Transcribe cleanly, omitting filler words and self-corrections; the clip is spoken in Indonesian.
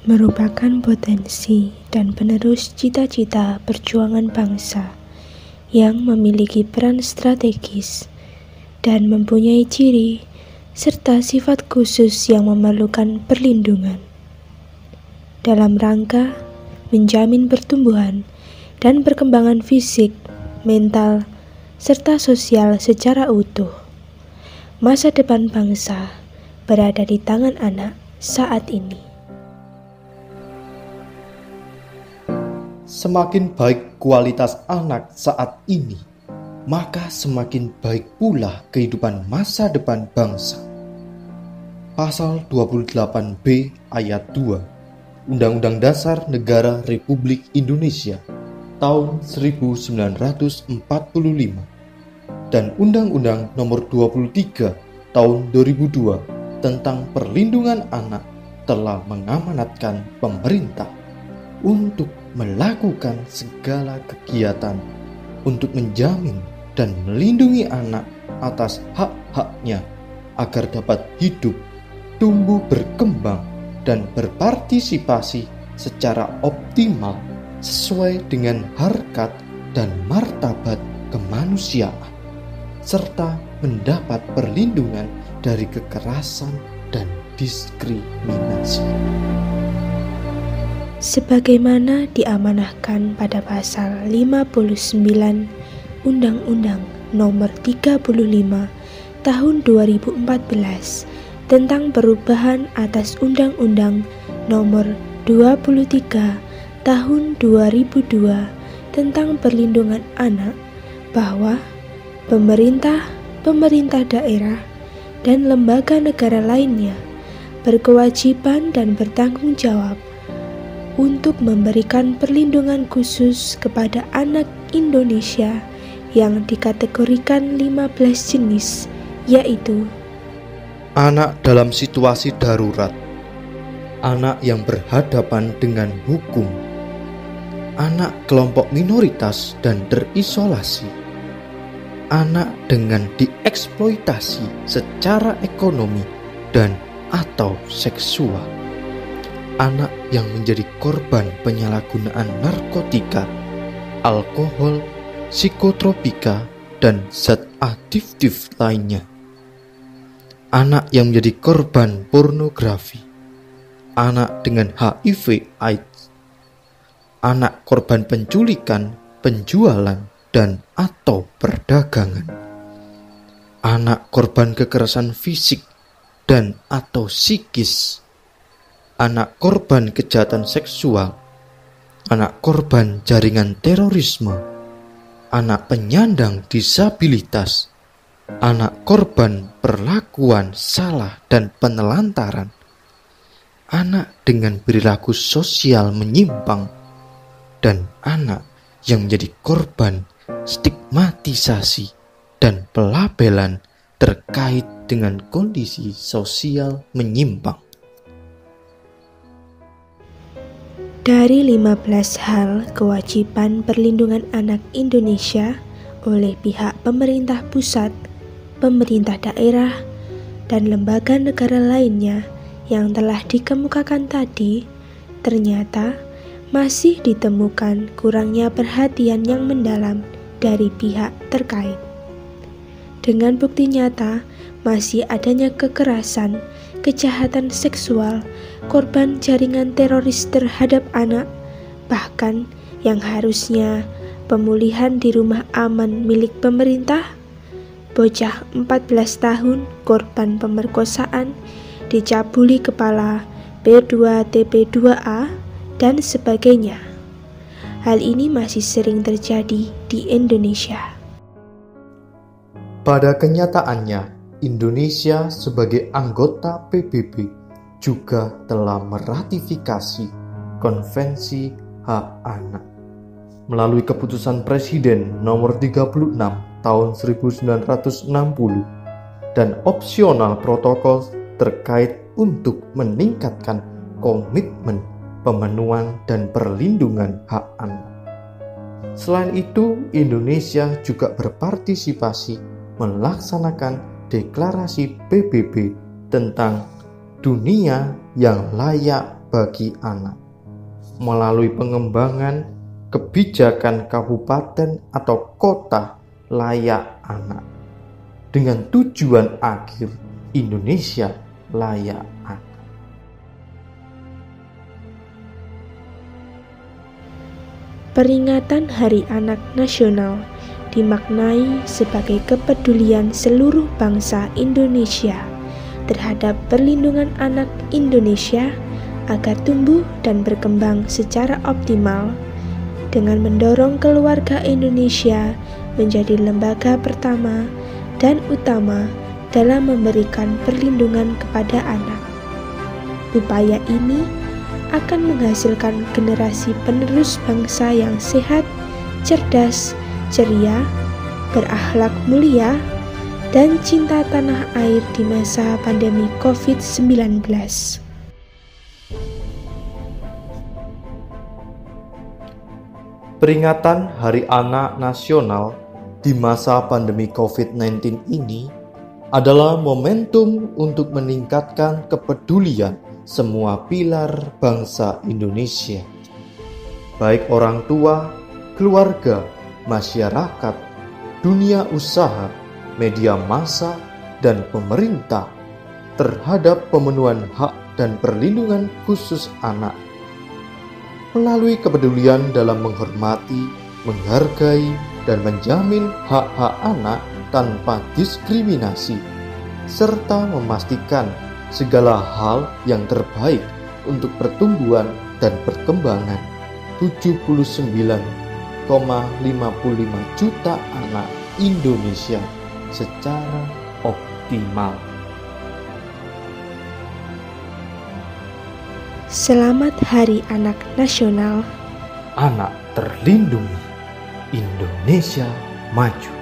merupakan potensi dan penerus cita-cita perjuangan bangsa yang memiliki peran strategis dan mempunyai ciri serta sifat khusus yang memerlukan perlindungan dalam rangka menjamin pertumbuhan dan perkembangan fisik, mental, serta sosial secara utuh. Masa depan bangsa berada di tangan anak saat ini. Semakin baik kualitas anak saat ini, maka semakin baik pula kehidupan masa depan bangsa. Pasal 28B ayat 2 Undang-Undang Dasar Negara Republik Indonesia tahun 1945 dan Undang-Undang Nomor 23 tahun 2002 tentang perlindungan anak telah mengamanatkan pemerintah untuk melakukan segala kegiatan untuk menjamin dan melindungi anak atas hak-haknya agar dapat hidup, tumbuh berkembang, dan berpartisipasi secara optimal sesuai dengan harkat dan martabat kemanusiaan, serta mendapat perlindungan dari kekerasan dan diskriminasi. Sebagaimana diamanahkan pada pasal 59 Undang-Undang Nomor 35 Tahun 2014 tentang perubahan atas Undang-Undang Nomor 23 Tahun 2002 tentang perlindungan anak, bahwa pemerintah daerah dan lembaga negara lainnya berkewajiban dan bertanggung jawab untuk memberikan perlindungan khusus kepada anak Indonesia yang dikategorikan 15 jenis, yaitu anak dalam situasi darurat, anak yang berhadapan dengan hukum, anak kelompok minoritas dan terisolasi, anak dengan dieksploitasi secara ekonomi dan atau seksual, anak yang menjadi korban penyalahgunaan narkotika, alkohol, psikotropika, dan zat adiktif lainnya, anak yang menjadi korban pornografi, anak dengan HIV/AIDS, anak korban penculikan, penjualan, dan atau perdagangan, anak korban kekerasan fisik dan atau psikis, anak korban kejahatan seksual, anak korban jaringan terorisme, anak penyandang disabilitas, anak korban perlakuan salah dan penelantaran, anak dengan perilaku sosial menyimpang, dan anak yang menjadi korban stigmatisasi dan pelabelan terkait dengan kondisi sosial menyimpang. Dari 15 hal kewajiban perlindungan anak Indonesia oleh pihak pemerintah pusat, pemerintah daerah, dan lembaga negara lainnya yang telah dikemukakan tadi, ternyata masih ditemukan kurangnya perhatian yang mendalam dari pihak terkait. Dengan bukti nyata, masih adanya kekerasan, kejahatan seksual, korban jaringan teroris terhadap anak, bahkan yang harusnya pemulihan di rumah aman milik pemerintah, bocah 14 tahun korban pemerkosaan, dicabuli kepala, B2TP2A, dan sebagainya. Hal ini masih sering terjadi di Indonesia. Pada kenyataannya, Indonesia sebagai anggota PBB juga telah meratifikasi Konvensi Hak Anak melalui keputusan Presiden nomor 36 tahun 1960 dan opsional protokol terkait untuk meningkatkan komitmen pemenuhan dan perlindungan hak anak. Selain itu, Indonesia juga berpartisipasi melaksanakan deklarasi PBB tentang dunia yang layak bagi anak melalui pengembangan kebijakan kabupaten atau kota layak anak dengan tujuan akhir Indonesia layak anak. Peringatan Hari Anak Nasional dimaknai sebagai kepedulian seluruh bangsa Indonesia terhadap perlindungan anak Indonesia agar tumbuh dan berkembang secara optimal, dengan mendorong keluarga Indonesia menjadi lembaga pertama dan utama dalam memberikan perlindungan kepada anak. Upaya ini akan menghasilkan generasi penerus bangsa yang sehat, cerdas, ceria, berakhlak mulia, dan cinta tanah air di masa pandemi COVID-19. Peringatan Hari Anak Nasional di masa pandemi COVID-19 ini adalah momentum untuk meningkatkan kepedulian semua pilar bangsa Indonesia, baik orang tua, keluarga, masyarakat, dunia usaha, media massa, dan pemerintah terhadap pemenuhan hak dan perlindungan khusus anak. Melalui kepedulian dalam menghormati, menghargai, dan menjamin hak-hak anak tanpa diskriminasi, serta memastikan segala hal yang terbaik untuk pertumbuhan dan perkembangan 79,55 juta anak Indonesia secara optimal. Selamat Hari Anak Nasional. Anak terlindungi, Indonesia maju.